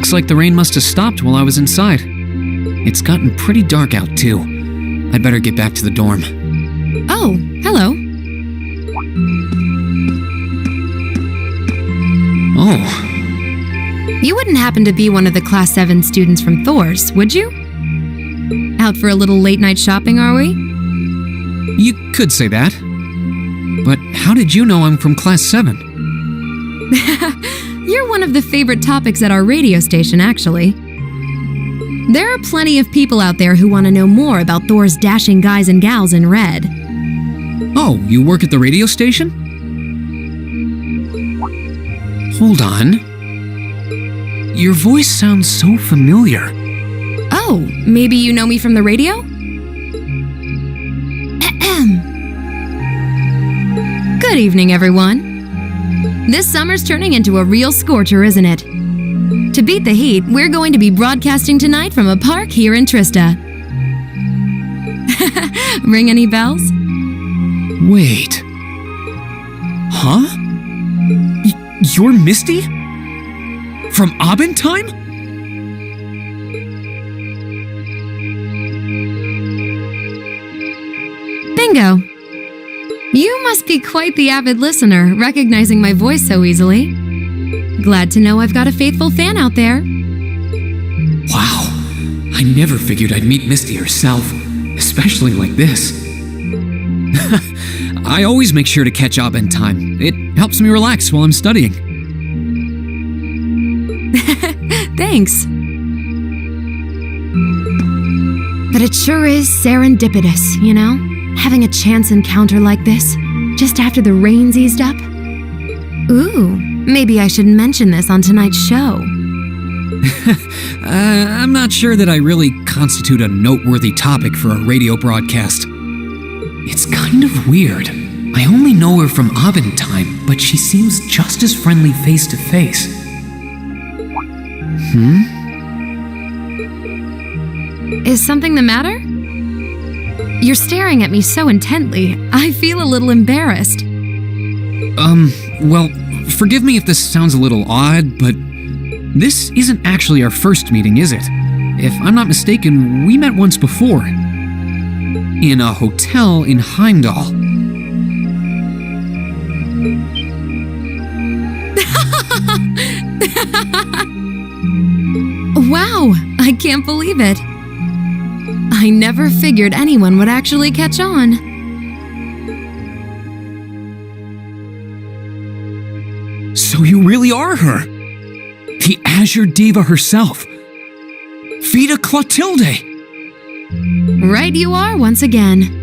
Looks like the rain must have stopped while I was inside. It's gotten pretty dark out, too. I'd better get back to the dorm. Oh, hello. Oh. You wouldn't happen to be one of the Class 7 students from Thor's, would you? Out for a little late-night shopping, are we? You could say that. But how did you know I'm from Class 7? You're one of the favorite topics at our radio station, actually. There are plenty of people out there who want to know more about Thor's dashing guys and gals in red. Oh, you work at the radio station? Hold on. Your voice sounds so familiar. Oh, maybe you know me from the radio? Good evening, everyone. This summer's turning into a real scorcher, isn't it? To beat the heat, we're going to be broadcasting tonight from a park here in Trista. Ring any bells? Wait. Huh? You're Misty? From Abendheim? Bingo! You must be quite the avid listener, recognizing my voice so easily. Glad to know I've got a faithful fan out there. Wow. I never figured I'd meet Misty herself, especially like this. I always make sure to catch Abendheim. It helps me relax while I'm studying. Thanks. But it sure is serendipitous, you know? Having a chance encounter like this, just after the rain's eased up. Ooh, maybe I should mention this on tonight's show. I'm not sure that I really constitute a noteworthy topic for a radio broadcast. It's kind of weird. I only know her from Abendheim, but she seems just as friendly face to face. Is something the matter? You're staring at me so intently, I feel a little embarrassed. Well, forgive me if this sounds a little odd, but this isn't actually our first meeting, is it? If I'm not mistaken, we met once before. In a hotel in Heimdall. Wow, I can't believe it. I never figured anyone would actually catch on. So you really are her! The Azure Diva herself! Vida Clotilde! Right you are once again.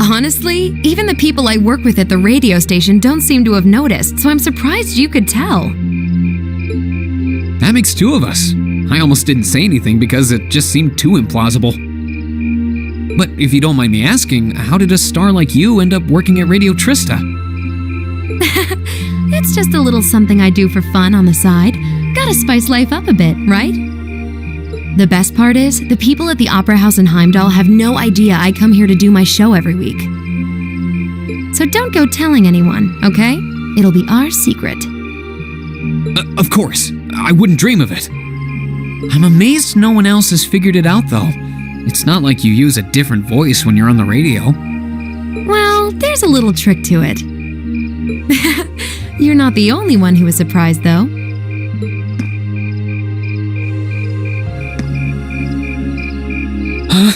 Honestly, even the people I work with at the radio station don't seem to have noticed, so I'm surprised you could tell. That makes two of us. I almost didn't say anything because it just seemed too implausible. But if you don't mind me asking, how did a star like you end up working at Radio Trista? It's just a little something I do for fun on the side. Gotta spice life up a bit, right? The best part is, the people at the Opera House in Heimdall have no idea I come here to do my show every week. So don't go telling anyone, okay? It'll be our secret. Of course. I wouldn't dream of it. I'm amazed no one else has figured it out, though. It's not like you use a different voice when you're on the radio. Well, there's a little trick to it. You're not the only one who was surprised, though. Huh?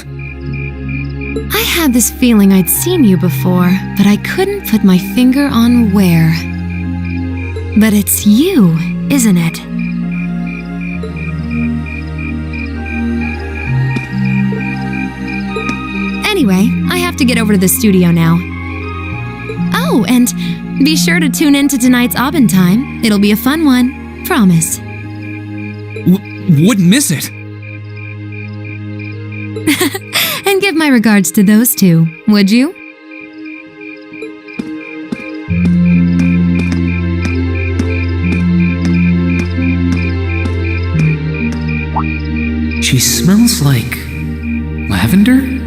I had this feeling I'd seen you before, but I couldn't put my finger on where. But it's you, isn't it? Anyway, I have to get over to the studio now. Oh, and be sure to tune in to tonight's Abendheim. It'll be a fun one. Promise. Wouldn't miss it. And give my regards to those two, would you? She smells like lavender?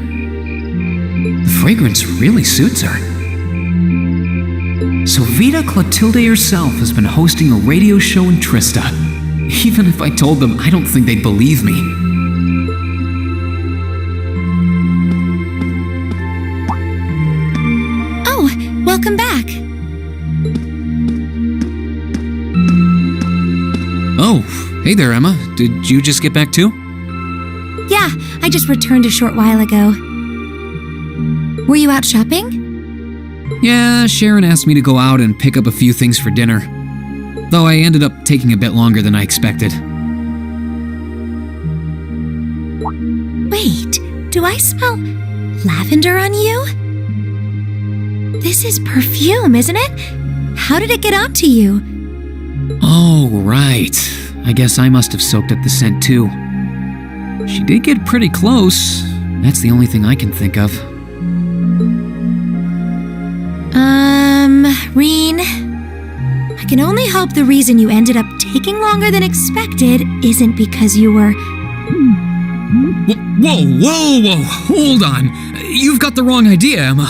The fragrance really suits her. So Vita Clotilde herself has been hosting a radio show in Trista. Even if I told them, I don't think they'd believe me. Oh, welcome back. Oh, hey there, Emma. Did you just get back too? Yeah, I just returned a short while ago. Were you out shopping? Yeah, Sharon asked me to go out and pick up a few things for dinner. Though I ended up taking a bit longer than I expected. Wait, do I smell lavender on you? This is perfume, isn't it? How did it get onto you? Oh, right. I guess I must have soaked up the scent too. She did get pretty close. That's the only thing I can think of. Reen, I can only hope the reason you ended up taking longer than expected isn't because you were... Whoa! Hold on. You've got the wrong idea, Emma.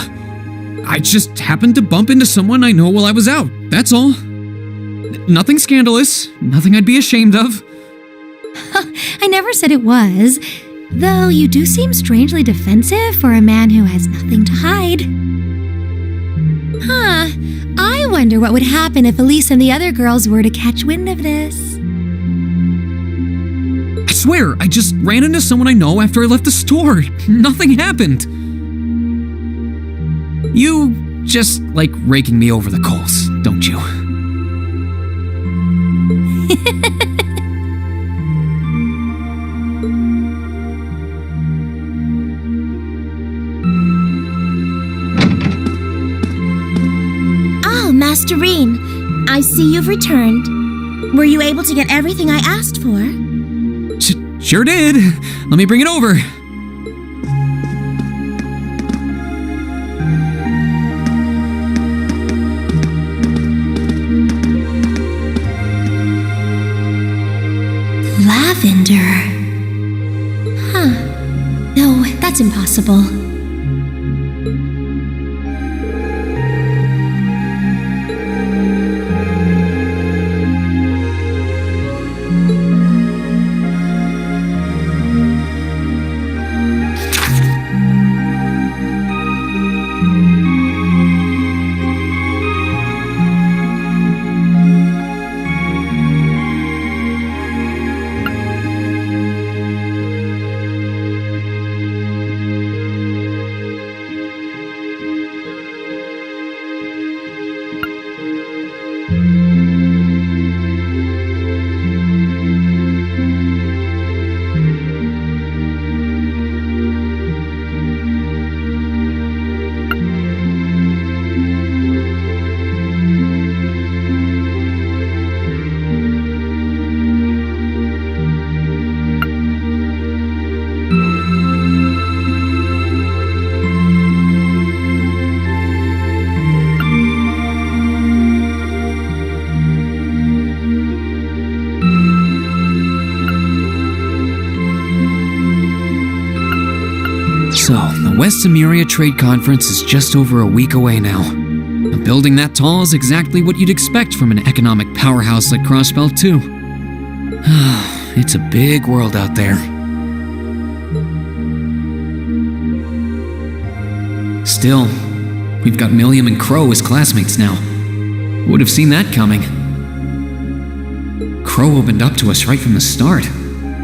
I just happened to bump into someone I know while I was out. That's all. Nothing scandalous. Nothing I'd be ashamed of. I never said it was. Though you do seem strangely defensive for a man who has nothing to hide. Huh. I wonder what would happen if Elise and the other girls were to catch wind of this. I swear, I just ran into someone I know after I left the store. Nothing happened. You just like raking me over the coals, don't you? Master Reen, I see you've returned. Were you able to get everything I asked for? Sure did. Let me bring it over. Lavender. Huh. No, that's impossible. So, the West Emeria Trade Conference is just over a week away now. A building that tall is exactly what you'd expect from an economic powerhouse like Crossbelt, too. It's a big world out there. Still, we've got Milliam and Crow as classmates now. Would have seen that coming. Crow opened up to us right from the start.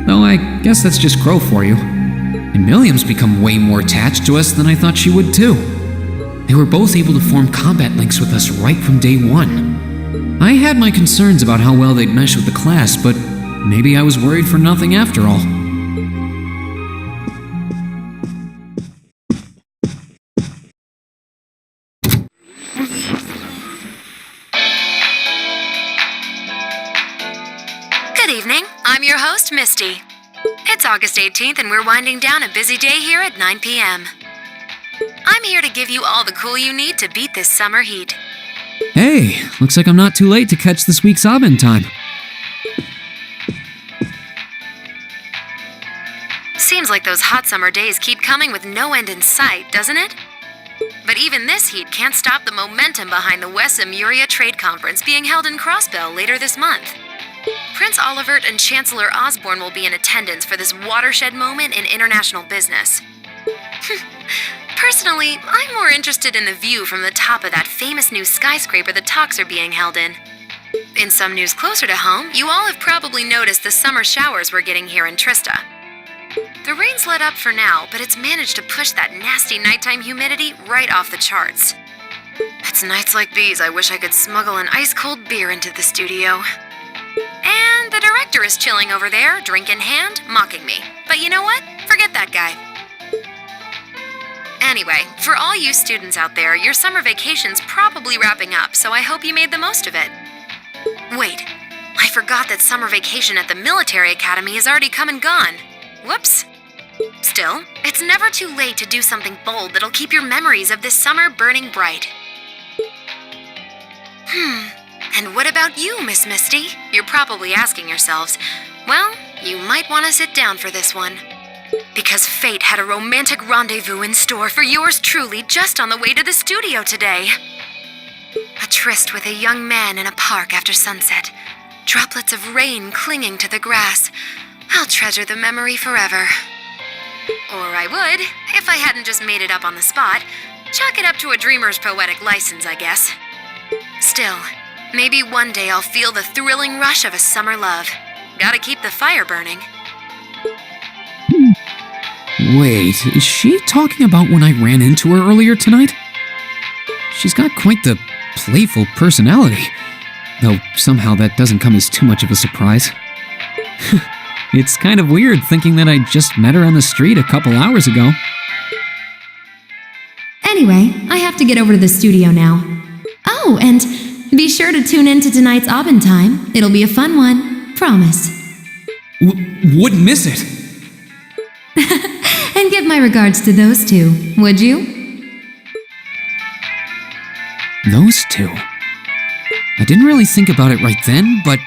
Though I guess that's just Crow for you. And Milliam's become way more attached to us than I thought she would too. They were both able to form combat links with us right from day one. I had my concerns about how well they'd mesh with the class, but maybe I was worried for nothing after all. Good evening. I'm your host, Misty. It's August 18th and we're winding down a busy day here at 9 p.m. I'm here to give you all the cool you need to beat this summer heat. Hey, looks like I'm not too late to catch this week's Abend time. Seems like those hot summer days keep coming with no end in sight, doesn't it? But even this heat can't stop the momentum behind the West Amuria Trade Conference being held in Crossbell later this month. Prince Olivert and Chancellor Osborne will be in attendance for this watershed moment in international business. Personally, I'm more interested in the view from the top of that famous new skyscraper the talks are being held in. In some news closer to home, you all have probably noticed the summer showers we're getting here in Trista. The rain's let up for now, but it's managed to push that nasty nighttime humidity right off the charts. It's nights like these I wish I could smuggle an ice-cold beer into the studio. And the director is chilling over there, drink in hand, mocking me. But you know what? Forget that guy. Anyway, for all you students out there, your summer vacation's probably wrapping up, so I hope you made the most of it. Wait, I forgot that summer vacation at the military academy has already come and gone. Whoops. Still, it's never too late to do something bold that'll keep your memories of this summer burning bright. And what about you, Miss Misty? You're probably asking yourselves. Well, you might want to sit down for this one. Because fate had a romantic rendezvous in store for yours truly just on the way to the studio today. A tryst with a young man in a park after sunset. Droplets of rain clinging to the grass. I'll treasure the memory forever. Or I would, if I hadn't just made it up on the spot. Chalk it up to a dreamer's poetic license, I guess. Still, maybe one day I'll feel the thrilling rush of a summer love. Gotta keep the fire burning. Wait, is she talking about when I ran into her earlier tonight? She's got quite the playful personality, though somehow that doesn't come as too much of a surprise. It's kind of weird thinking that I just met her on the street a couple hours ago. Anyway, I have to get over to the studio now. Oh, and be sure to tune in to tonight's Aubin Time. It'll be a fun one. Promise. Wouldn't miss it. And give my regards to those two, would you? Those two? I didn't really think about it right then, but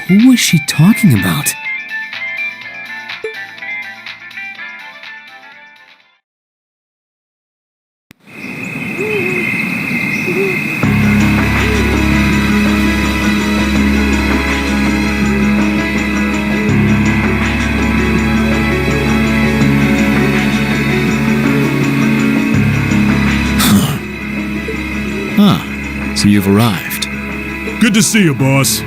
who was she talking about? So you've arrived. Good to see you, boss.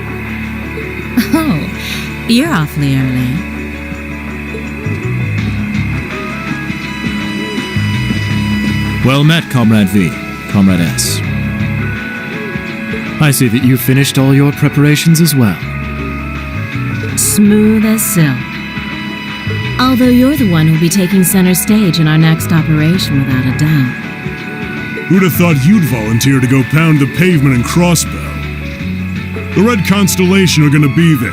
Oh, you're awfully early. Well met, Comrade V, Comrade S. I see that you've finished all your preparations as well. Smooth as silk. Although you're the one who'll be taking center stage in our next operation without a doubt. Who'd have thought you'd volunteer to go pound the pavement in Crossbell? The Red Constellation are gonna be there.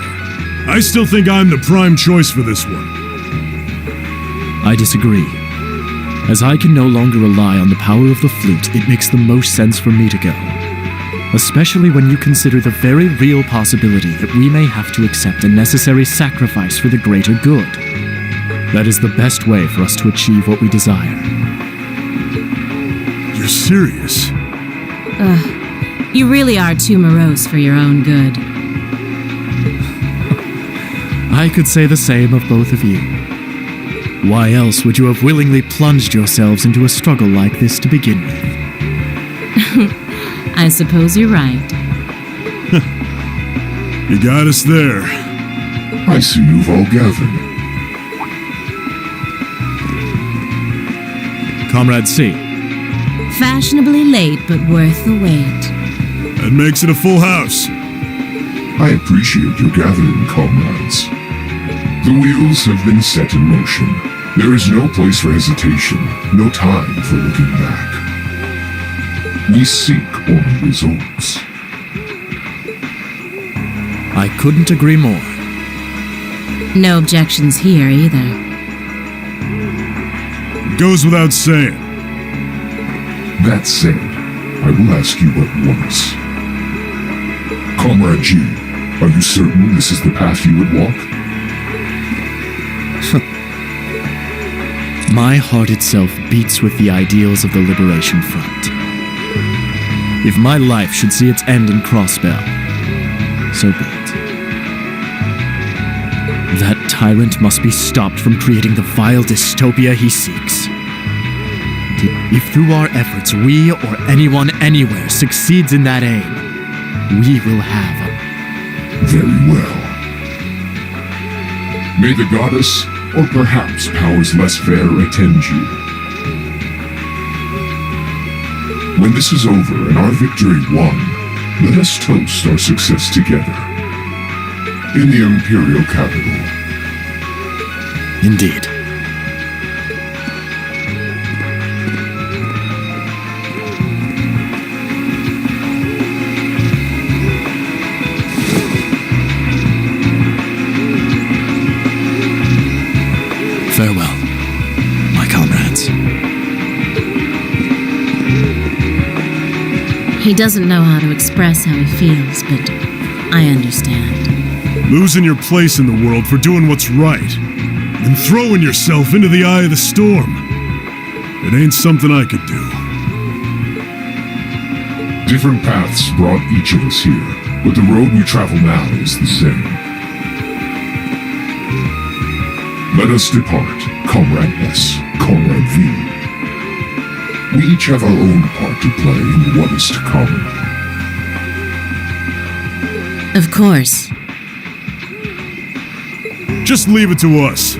I still think I'm the prime choice for this one. I disagree. As I can no longer rely on the power of the fleet, it makes the most sense for me to go. Especially when you consider the very real possibility that we may have to accept a necessary sacrifice for the greater good. That is the best way for us to achieve what we desire. You're serious? You really are too morose for your own good. I could say the same of both of you. Why else would you have willingly plunged yourselves into a struggle like this to begin with? I suppose you're right. You got us there. I see you've all gathered. Comrade C. Fashionably late, but worth the wait. That makes it a full house. I appreciate your gathering, comrades. The wheels have been set in motion. There is no place for hesitation, no time for looking back. We seek only results. I couldn't agree more. No objections here either. It goes without saying. That said, I will ask you but once. Comrade G, are you certain this is the path you would walk? My heart itself beats with the ideals of the Liberation Front. If my life should see its end in Crossbell, so be it. That tyrant must be stopped from creating the vile dystopia he seeks. If through our efforts we or anyone anywhere succeeds in that aim, we will have Very well. May the goddess, or perhaps powers less fair, attend you. When this is over and our victory won, let us toast our success together. In the Imperial capital. Indeed. Farewell, my comrades. He doesn't know how to express how he feels, but I understand. Losing your place in the world for doing what's right, and throwing yourself into the eye of the storm. It ain't something I could do. Different paths brought each of us here, but the road we travel now is the same. Let us depart, Comrade S, Comrade V. We each have our own part to play in what is to come. Of course. Just leave it to us.